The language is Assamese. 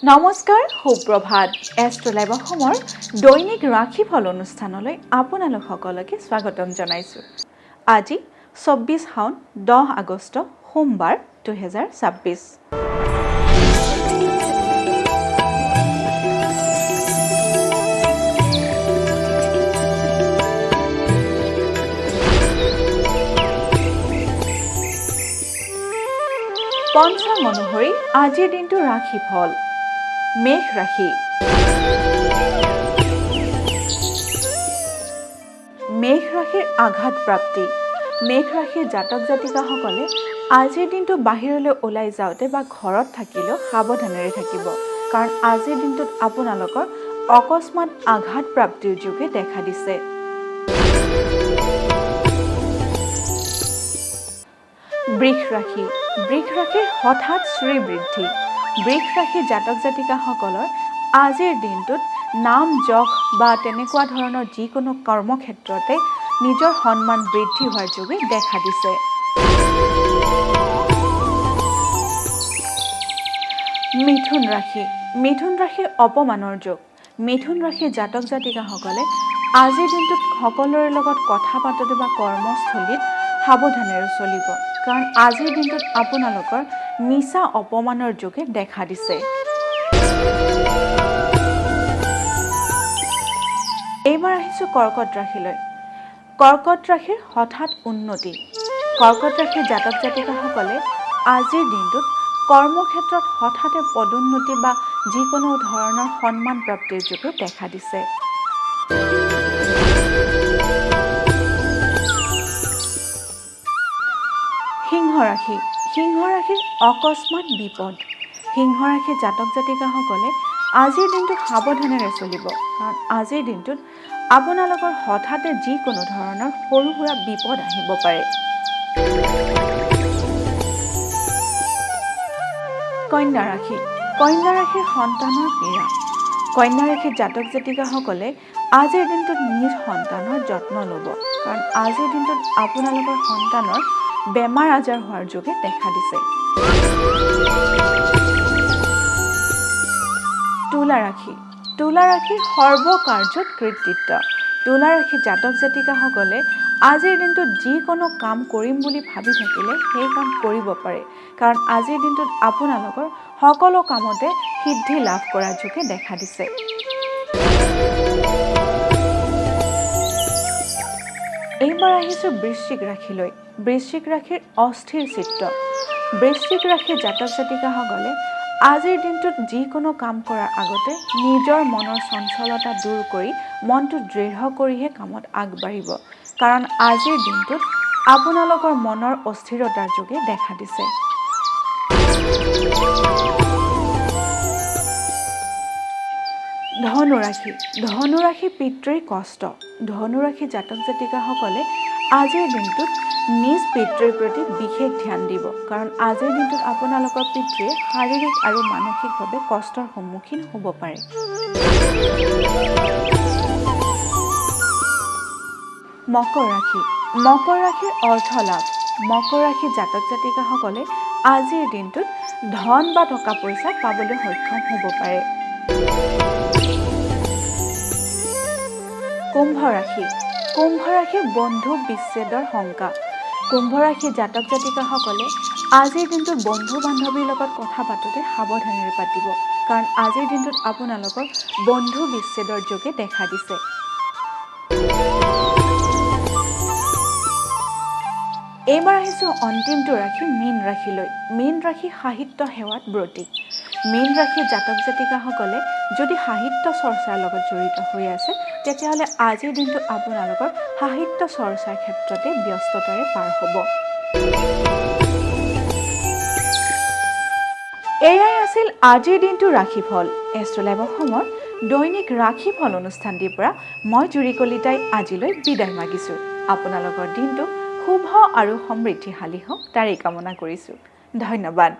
নমস্কাৰ, সুপ্ৰভাত। এষ্ট্ৰলাইভ অসমৰ দৈনিক ৰাশিফল অনুষ্ঠানলৈ আপোনালোক সকলোকে স্বাগতম জনাইছোঁ। আজি 24 শাওন 10 আগষ্ট সোমবাৰ 2026। পঞ্চাং অনুসৰি আজিৰ দিনটো ৰাশিফল। মেঘ ৰাশি। মেঘ ৰাশিৰ আঘাত প্ৰাপ্তি। মেঘ ৰাশিৰ জাতক জাতিকাসকলে আজিৰ দিনটো বাহিৰলৈ ওলাই যাওঁতে বা ঘৰত থাকিলেও সাৱধানেৰে থাকিব, কাৰণ আজিৰ দিনটোত আপোনালোকৰ অকস্মাত আঘাত প্ৰাপ্তিৰ যোগে দেখা দিছে। বৃষ ৰাশি। বৃষ ৰাশিৰ হঠাৎ শ্ৰীবৃদ্ধি। বৃষ ৰাশিৰ জাতক জাতিকাসকলৰ আজিৰ দিনটোত নাম যশ বা তেনেকুৱা ধৰণৰ যিকোনো কৰ্মক্ষেত্ৰতে নিজৰ সন্মান বৃদ্ধি হোৱাৰ যোগে দেখা দিছে। মিথুন ৰাশি। মিথুন ৰাশিৰ অপমানৰ যোগ। মিথুন ৰাশিৰ জাতক জাতিকাসকলে আজিৰ দিনটোত সকলোৰে লগত কথা পাতোতে বা কৰ্মস্থলীত সাৱধানেৰে চলিব, কাৰণ আজিৰ দিনটোত আপোনালোকৰ মিছা অপমানৰ যোগে দেখা দিছে। এইবাৰ আহিছোঁ কৰ্কট ৰাশিলৈ। কৰ্কট ৰাশিৰ হঠাৎ উন্নতি। কৰ্কট ৰাশিৰ জাতক জাতিকাসকলে আজিৰ দিনটোত কৰ্মক্ষেত্ৰত হঠাতে পদোন্নতি বা যিকোনো ধৰণৰ সন্মান প্ৰাপ্তিৰ যোগে দেখা দিছে। সিংহ ৰাশি। সিংহ ৰাশিৰ অকস্মাত বিপদ। সিংহ ৰাশিৰ জাতক জাতিকাসকলে আজিৰ দিনটোত সাৱধানেৰে চলিব, কাৰণ আজিৰ দিনটোত আপোনালোকৰ হঠাতে যিকোনো ধৰণৰ সৰু সুৰা বিপদ আহিব পাৰে। কন্যা ৰাশি। কন্যা ৰাশিৰ সন্তানৰ পীড়া। কন্যা ৰাশিৰ জাতক জাতিকাসকলে আজিৰ দিনটোত নিজ সন্তানৰ যত্ন ল'ব, কাৰণ আজিৰ দিনটোত আপোনালোকৰ সন্তানৰ বেমাৰ আজাৰ হোৱাৰ যোগে দেখা দিছে। তুলা ৰাশি। তুলা ৰাশিৰ সৰ্বকাৰ্যত কৃতিত্ব। তুলা ৰাশিৰ জাতক জাতিকাসকলে আজিৰ দিনটোত যিকোনো কাম কৰিম বুলি ভাবি থাকিলে সেই কাম কৰিব পাৰে, কাৰণ আজিৰ দিনটোত আপোনালোকৰ সকলো কামতে সিদ্ধি লাভ কৰাৰ যোগে দেখা দিছে। এইবাৰ আহিছোঁ বৃশ্চিক ৰাশিলৈ। বৃশ্চিক ৰাশিৰ অস্থিৰ চিত্ত। বৃশ্চিক ৰাশিৰ জাতক জাতিকাসকলে আজিৰ দিনটোত যিকোনো কাম কৰাৰ আগতে নিজৰ মনৰ চঞ্চলতা দূৰ কৰি মনটো দৃঢ় কৰিহে কামত আগবাঢ়িব, কাৰণ আজিৰ দিনটোত আপোনালোকৰ মনৰ অস্থিৰতাৰ যোগে দেখা দিছে। ধনু ৰাশি। ধনু ৰাশি পিতৃৰ কষ্ট। ধনু ৰাশি জাতক জাতিকাসকলে আজিৰ দিনটোত নিজ পিতৃৰ প্ৰতি বিশেষ ধ্যান দিব, কাৰণ আজিৰ দিনটোত আপোনালোকৰ পিতৃয়ে শাৰীৰিক আৰু মানসিকভাৱে কষ্টৰ সন্মুখীন হ'ব পাৰে। মকৰ ৰাশি। মকৰ ৰাশিৰ অৰ্থ লাভ। মকৰ ৰাশিৰ জাতক জাতিকাসকলে আজিৰ দিনটোত ধন বা টকা পইচা পাবলৈ সক্ষম হ'ব পাৰে। কুম্ভ ৰাশি। কুম্ভ ৰাশিৰ বন্ধু বিচ্ছেদৰ শংকা। কুম্ভ ৰাশিৰ জাতক জাতিকাসকলে আজিৰ দিনটোত বন্ধু বান্ধৱীৰ লগত কথা পাতোতে সাৱধানেৰে পাতিব, কাৰণ আজিৰ দিনটোত আপোনালোকৰ বন্ধু বিচ্ছেদৰ যোগে দেখা দিছে। এইবাৰ আহিছোঁ অন্তিমটো ৰাশি মীন ৰাশিলৈ। মীন ৰাশি সাহিত্য সেৱাত ব্ৰতী। মীন ৰাশিৰ জাতক জাতিকাসকলে যদি সাহিত্য চৰ্চাৰ লগত জড়িত হৈ আছে, তেতিয়াহ'লে আজিৰ দিনটো আপোনালোকৰ সাহিত্য চৰ্চাৰ ক্ষেত্ৰতে ব্যস্ততাৰে পাৰ হ'ব। এয়াই আছিল আজিৰ দিনটো ৰাশিফল। এষ্ট্ৰলাইভ অসমৰ দৈনিক ৰাশিফল অনুষ্ঠানটিৰ পৰা মই জুৰি কলিতাই আজিলৈ বিদায় মাগিছোঁ। আপোনালোকৰ দিনটো শুভ আৰু সমৃদ্ধিশালী হওক তাৰেই কামনা কৰিছোঁ। ধন্যবাদ।